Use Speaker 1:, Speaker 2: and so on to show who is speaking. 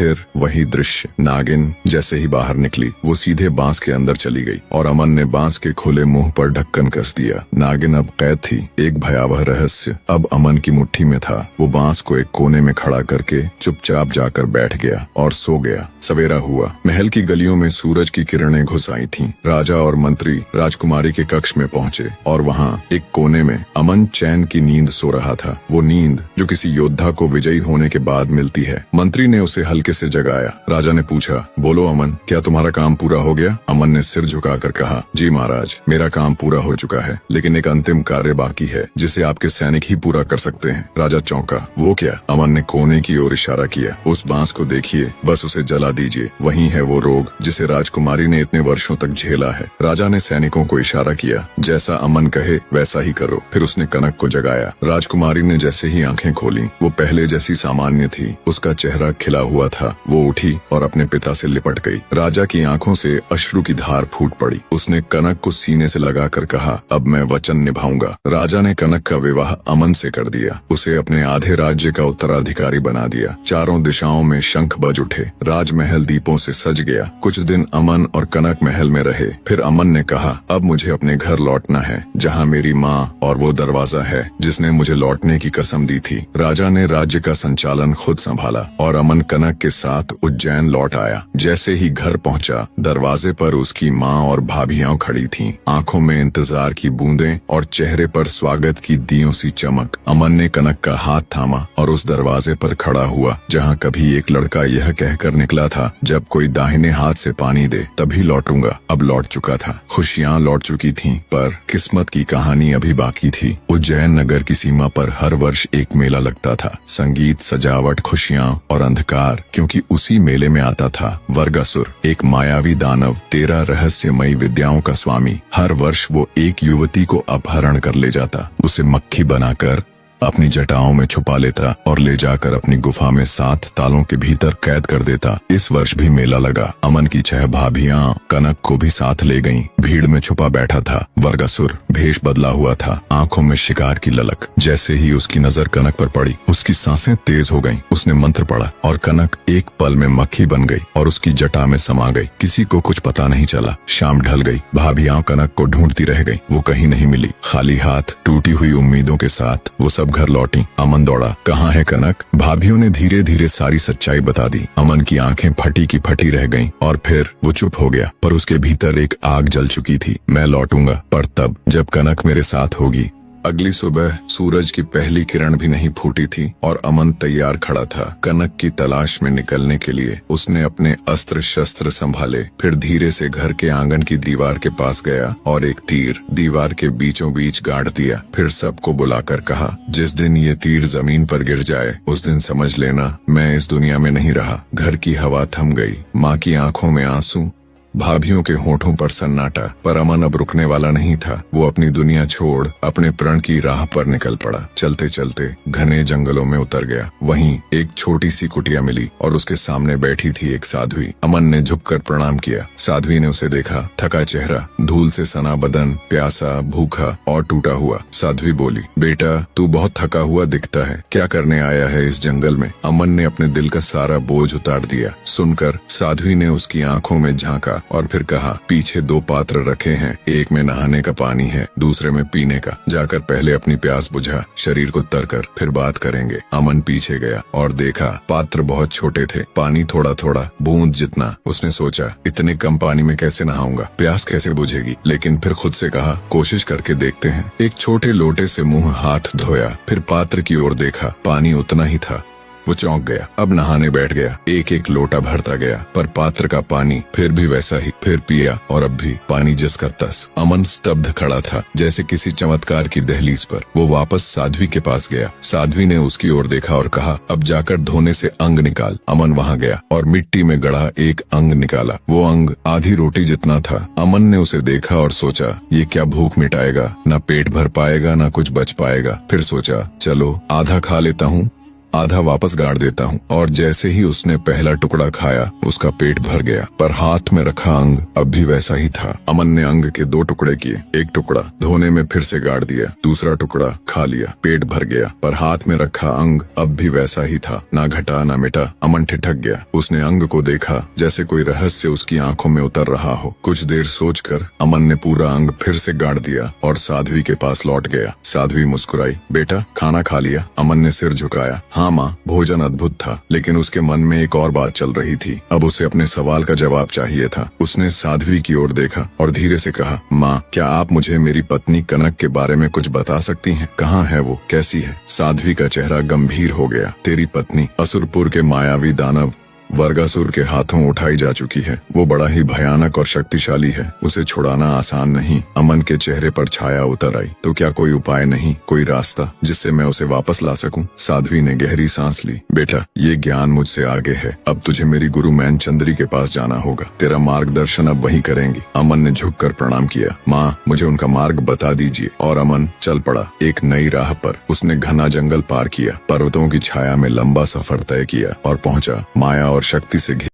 Speaker 1: फिर वही दृश्य। नागिन जैसे ही बाहर निकली वो सीधे बांस के अंदर चली गई और अमन ने बांस के खुले मुंह पर ढक्कन कस दिया। नागिन अब कैद थी। एक भयावह रहस्य अब अमन की मुट्ठी में था। वो बांस को एक कोने में खड़ा करके चुपचाप जाकर बैठ गया और सो गया। सवेरा हुआ। महल की गलियों में सूरज की किरणें घुस आई थीं। राजा और मंत्री राजकुमारी के कक्ष में पहुंचे और वहां एक कोने में अमन चैन की नींद सो रहा था। वो नींद जो किसी योद्धा को विजयी होने के बाद मिलती है। मंत्री ने उसे हल्के से जगाया। राजा ने पूछा, बोलो अमन, क्या तुम्हारा काम पूरा हो गया? अमन ने सिर झुकाकर कहा, जी महाराज, मेरा काम पूरा हो चुका है, लेकिन एक अंतिम कार्य बाकी है जिसे आपके सैनिक ही पूरा कर सकते हैं। राजा चौंका। वो क्या? अमन ने कोने की ओर इशारा किया। उस बांस को देखिए, बस उसे जला दीजिए। वही है वो रोग जिसे राजकुमारी ने इतने वर्षों तक झेला है। राजा ने सैनिकों को इशारा किया, जैसा अमन कहे वैसा ही करो। फिर उसने कनक को जगाया। राजकुमारी ने जैसे ही आंखें खोली वो पहले जैसी सामान्य थी। उसका चेहरा खिला हुआ था। वो उठी और अपने पिता से लिपट गई। राजा की आंखों से अश्रु की धार फूट पड़ी। उसने कनक को सीने से लगाकर कहा, अब मैं वचन निभाऊंगा। राजा ने कनक का विवाह अमन से कर दिया। उसे अपने आधे राज्य का उत्तराधिकारी बना दिया। चारों दिशाओं में शंख बज उठे। राजमहल दीपों से सज गया। कुछ दिन अमन और कनक महल में रहे। फिर अमन ने कहा, अब मुझे अपने घर लौटना है, जहाँ मेरी माँ और वो दरवाजा है जिसने मुझे लौटने की कसम दी थी। राजा ने राज्य का संचालन खुद संभाला और अमन कनक के साथ उज्जैन लौट आया। जैसे ही घर पहुंचा, दरवाजे पर उसकी माँ और भाभियां खड़ी थीं, आंखों में इंतजार की बूंदें और चेहरे पर स्वागत की दियों सी चमक। अमन ने कनक का हाथ थामा और उस दरवाजे पर खड़ा हुआ जहाँ कभी एक लड़का यह कहकर निकला था, जब कोई दाहिने हाथ से पानी दे तभी लौटूंगा। अब लौट चुका था। खुशियाँ लौट चुकी थीं, पर किस्मत की कहानी अभी बाकी थी। उज्जैन नगर की सीमा पर हर वर्ष एक मेला लगता था। संगीत, सजावट, खुशियाँ और अंधकार, क्योंकि उसी मेले में आता था वर्गासुर, एक मायावी दानव, 13 रहस्यमयी विद्याओं का स्वामी। हर वर्ष वो एक युवती को अपहरण कर ले जाता, उसे मक्खी बनाकर अपनी जटाओं में छुपा लेता और ले जाकर अपनी गुफा में 7 तालों के भीतर कैद कर देता। इस वर्ष भी मेला लगा। अमन की 6 भाभियां कनक को भी साथ ले गईं। भीड़ में छुपा बैठा था वर्गासुर। भेष बदला हुआ था, आंखों में शिकार की ललक। जैसे ही उसकी नजर कनक पर पड़ी, उसकी सांसें तेज हो गईं। उसने मंत्र पढ़ा और कनक एक पल में मक्खी बन गई और उसकी जटा में समा गई। किसी को कुछ पता नहीं चला। शाम ढल गई। भाभियां कनक को ढूंढती रह गईं। वो कहीं नहीं मिली। खाली हाथ, टूटी हुई उम्मीदों के साथ वो सब घर लौटी। अमन दौड़ा, कहाँ है कनक? भाभियों ने धीरे धीरे सारी सच्चाई बता दी। अमन की आंखें फटी की फटी रह गईं और फिर वो चुप हो गया, पर उसके भीतर एक आग जल चुकी थी। मैं लौटूंगा, पर तब जब कनक मेरे साथ होगी। अगली सुबह सूरज की पहली किरण भी नहीं फूटी थी और अमन तैयार खड़ा था कनक की तलाश में निकलने के लिए। उसने अपने अस्त्र शस्त्र संभाले, फिर धीरे से घर के आंगन की दीवार के पास गया और एक तीर दीवार के बीचों बीच गाड़ दिया। फिर सबको बुलाकर कहा, जिस दिन ये तीर जमीन पर गिर जाए उस दिन समझ लेना मैं इस दुनिया में नहीं रहा। घर की हवा थम गई। माँ की आंखों में आंसू, भाभियों के होठों पर सन्नाटा, पर अमन अब रुकने वाला नहीं था। वो अपनी दुनिया छोड़ अपने प्रण की राह पर निकल पड़ा। चलते चलते घने जंगलों में उतर गया। वहीं एक छोटी सी कुटिया मिली और उसके सामने बैठी थी एक साध्वी। अमन ने झुककर प्रणाम किया। साध्वी ने उसे देखा, थका चेहरा, धूल से सना बदन, प्यासा, भूखा और टूटा हुआ। साध्वी बोली, बेटा तू बहुत थका हुआ दिखता है, क्या करने आया है इस जंगल में? अमन ने अपने दिल का सारा बोझ उतार दिया। सुनकर साध्वी ने उसकी आंखों में झांका और फिर कहा, पीछे 2 पात्र रखे हैं, एक में नहाने का पानी है, दूसरे में पीने का। जाकर पहले अपनी प्यास बुझा, शरीर को तर कर, फिर बात करेंगे। अमन पीछे गया और देखा पात्र बहुत छोटे थे, पानी थोड़ा थोड़ा, बूंद जितना। उसने सोचा, इतने कम पानी में कैसे नहाऊंगा, प्यास कैसे बुझेगी? लेकिन फिर खुद से कहा, कोशिश करके देखते हैं। एक छोटे लोटे से मुंह हाथ धोया, फिर पात्र की ओर देखा, पानी उतना ही था। वो चौंक गया। अब नहाने बैठ गया। एक एक लोटा भरता गया, पर पात्र का पानी फिर भी वैसा ही। फिर पिया और अब भी पानी जिसका तस। अमन स्तब्ध खड़ा था, जैसे किसी चमत्कार की दहलीज पर। वो वापस साध्वी के पास गया। साध्वी ने उसकी ओर देखा और कहा, अब जाकर धोने से अंग निकाल। अमन वहां गया और मिट्टी में गड़ा एक अंग निकाला। वो अंग आधी रोटी जितना था। अमन ने उसे देखा और सोचा, ये क्या भूख मिटाएगा? ना पेट भर पाएगा, ना कुछ बच पाएगा। फिर सोचा, चलो आधा खा लेता हूँ। आधा वापस गाड़ देता हूँ। और जैसे ही उसने पहला टुकड़ा खाया उसका पेट भर गया, पर हाथ में रखा अंग अब भी वैसा ही था। अमन ने अंग के 2 टुकड़े किए, एक टुकड़ा धोने में फिर से गाड़ दिया, दूसरा टुकड़ा खा लिया, पेट भर गया, पर हाथ में रखा अंग अब भी वैसा ही था, ना घटा ना मिटा। अमन ठिठक गया। उसने अंग को देखा जैसे कोई रहस्य उसकी आंखों में उतर रहा हो। कुछ देर सोचकर अमन ने पूरा अंग फिर से गाड़ दिया और साध्वी के पास लौट गया। साध्वी मुस्कुराई। बेटा, खाना खा लिया? अमन ने सिर झुकाया। हाँ माँ, भोजन अद्भुत था, लेकिन उसके मन में एक और बात चल रही थी। अब उसे अपने सवाल का जवाब चाहिए था। उसने साध्वी की ओर देखा और धीरे से कहा, माँ, क्या आप मुझे मेरी पत्नी कनक के बारे में कुछ बता सकती हैं? कहाँ है वो, कैसी है? साध्वी का चेहरा गंभीर हो गया। तेरी पत्नी असुरपुर के मायावी दानव वर्गासुर के हाथों उठाई जा चुकी है। वो बड़ा ही भयानक और शक्तिशाली है, उसे छुड़ाना आसान नहीं। अमन के चेहरे पर छाया उतर आई। तो क्या कोई उपाय नहीं, कोई रास्ता जिससे मैं उसे वापस ला सकूं? साध्वी ने गहरी सांस ली। बेटा, ये ज्ञान मुझसे आगे है। अब तुझे मेरी गुरु मैन चंद्री के पास जाना होगा। तेरा मार्गदर्शन अब वही करेंगी। अमन ने झुककर प्रणाम किया। माँ, मुझे उनका मार्ग बता दीजिए। और अमन चल पड़ा एक नई राह पर। उसने घना जंगल पार किया, पर्वतों की छाया में लंबा सफर तय किया और पहुंचा माया और शक्ति से